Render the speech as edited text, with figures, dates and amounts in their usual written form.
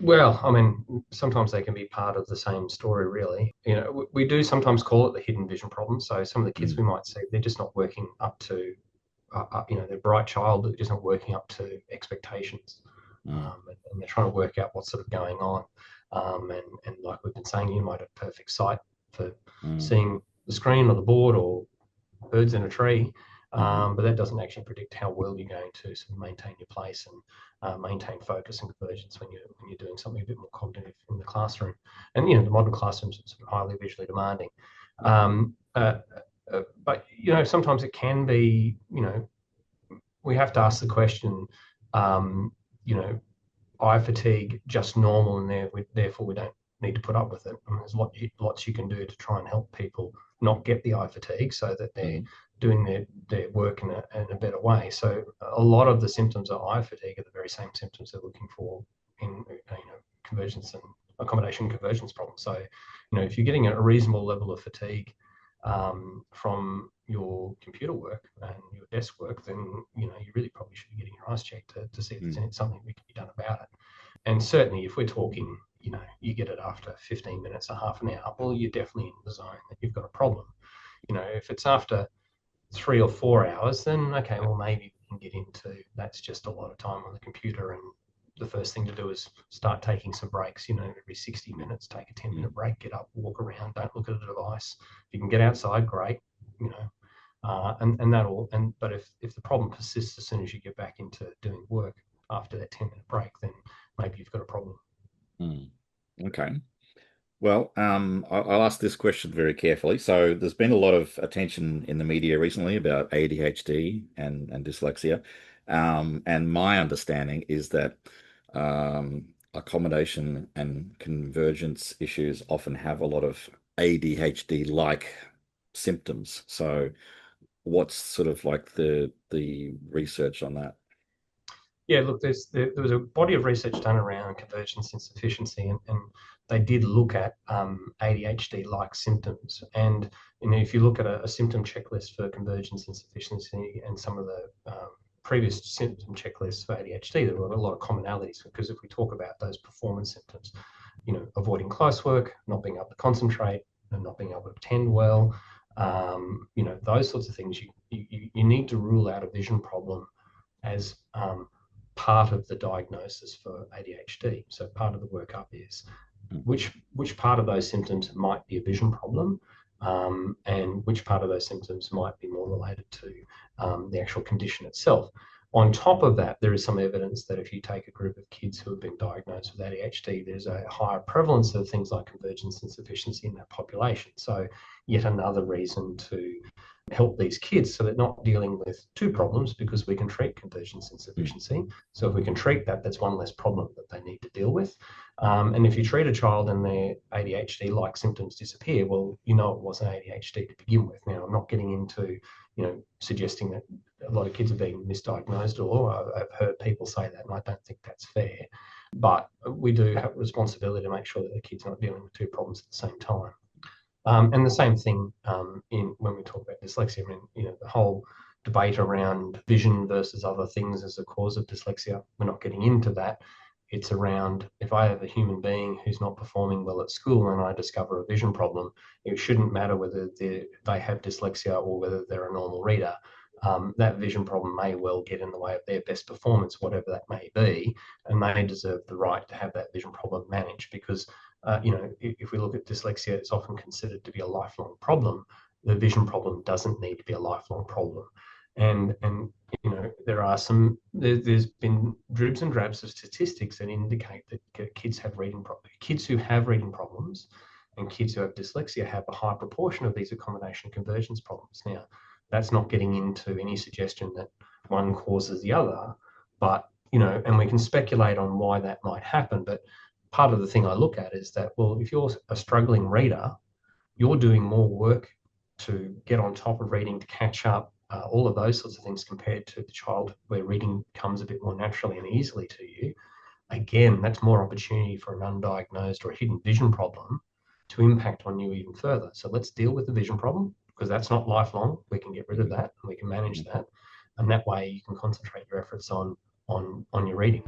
Well, I mean, sometimes they can be part of the same story, really. We do sometimes call it the hidden vision problem. So some of the kids Mm, we might see, they're just not working up to, they're a bright child, but they're just not working up to expectations. mm, And they're trying to work out what's sort of going on. And like we've been saying, you might have perfect sight for mm, seeing the screen or the board or birds in a tree, mhm, but that doesn't actually predict how well you're going to sort of maintain your place and maintain focus and convergence when you're doing something a bit more cognitive in the classroom. And the modern classrooms are sort of highly visually demanding. Um, uh, but sometimes it can be. We have to ask the question. Um, you know, eye fatigue just normal, and therefore we don't need to put up with it. I mean, there's lots you can do to try and help people not get the eye fatigue, so that they're mhm, doing their work in a better way. So a lot of the symptoms of eye fatigue are the very same symptoms they're looking for in convergence and accommodation convergence problems. So if you're getting a reasonable level of fatigue from your computer work and your desk work, then you really probably should be getting your eyes checked to see if mm, there's something that can be done about it. And certainly, if we're talking, you get it after 15 minutes or half an hour, well, you're definitely in the zone that you've got a problem. If it's after 3 or 4 hours, then okay, well, maybe we can get into that's just a lot of time on the computer. And the first thing to do is start taking some breaks. Every 60 minutes, take a 10-minute mm, break, get up, walk around, don't look at a device. If you can get outside, great. You know, and that'll but if the problem persists as soon as you get back into doing work after that 10-minute break, then maybe you've got a problem. mm. Okay. Well, I'll ask this question very carefully. So, there's been a lot of attention in the media recently about ADHD and dyslexia. And my understanding is that accommodation and convergence issues often have a lot of ADHD-like symptoms. So, what's sort of like the research on that? Yeah, look, there was a body of research done around convergence insufficiency, and they did look at ADHD-like symptoms. And if you look at a symptom checklist for convergence insufficiency and some of the previous symptom checklists for ADHD, there were a lot of commonalities. Because if we talk about those performance symptoms, avoiding close work, not being able to concentrate, and not being able to attend well, those sorts of things, you need to rule out a vision problem as part of the diagnosis for ADHD. So part of the workup is Mm, which part of those symptoms might be a vision problem, and which part of those symptoms might be more related to the actual condition itself. On top of that, there is some evidence that if you take a group of kids who have been diagnosed with ADHD, there's a higher prevalence of things like convergence insufficiency in that population. So, yet another reason to help these kids so they're not dealing with two problems, because we can treat convergence mm, insufficiency. So if we can treat that, that's one less problem that they need to deal with. And if you treat a child and their ADHD-like symptoms disappear, well, it wasn't ADHD to begin with. Now, I'm not getting into, suggesting that a lot of kids are being misdiagnosed, or I've heard people say that, and I don't think that's fair. But we do have a responsibility to make sure that the kids are not dealing with two problems at the same time. And the same thing in when we talk about dyslexia. I mean, the whole debate around vision versus other things as a cause of dyslexia. We're not getting into that. It's around, if I have a human being who's not performing well at school and I discover a vision problem, it shouldn't matter whether they have dyslexia or whether they're a normal reader. That vision problem may well get in the way of their best performance, whatever that may be, and they deserve the right to have that vision problem managed. Because if we look at dyslexia, it's often considered to be a lifelong problem. The vision problem doesn't need to be a lifelong problem. And there's been dribs and drabs of statistics that indicate that kids who have reading problems and kids who have dyslexia have a high proportion of these accommodation convergence problems. Now, that's not getting into any suggestion that one causes the other, but and we can speculate on why that might happen. But part of the thing I look at is that, well, if you're a struggling reader, you're doing more work to get on top of reading, to catch up, all of those sorts of things, compared to the child where reading comes a bit more naturally and easily to you. Again, that's more opportunity for an undiagnosed or a hidden vision problem to impact on you even further. So let's deal with the vision problem, because that's not lifelong. We can get rid of mm, that and we can manage mm. that. And that way you can concentrate your efforts on your reading.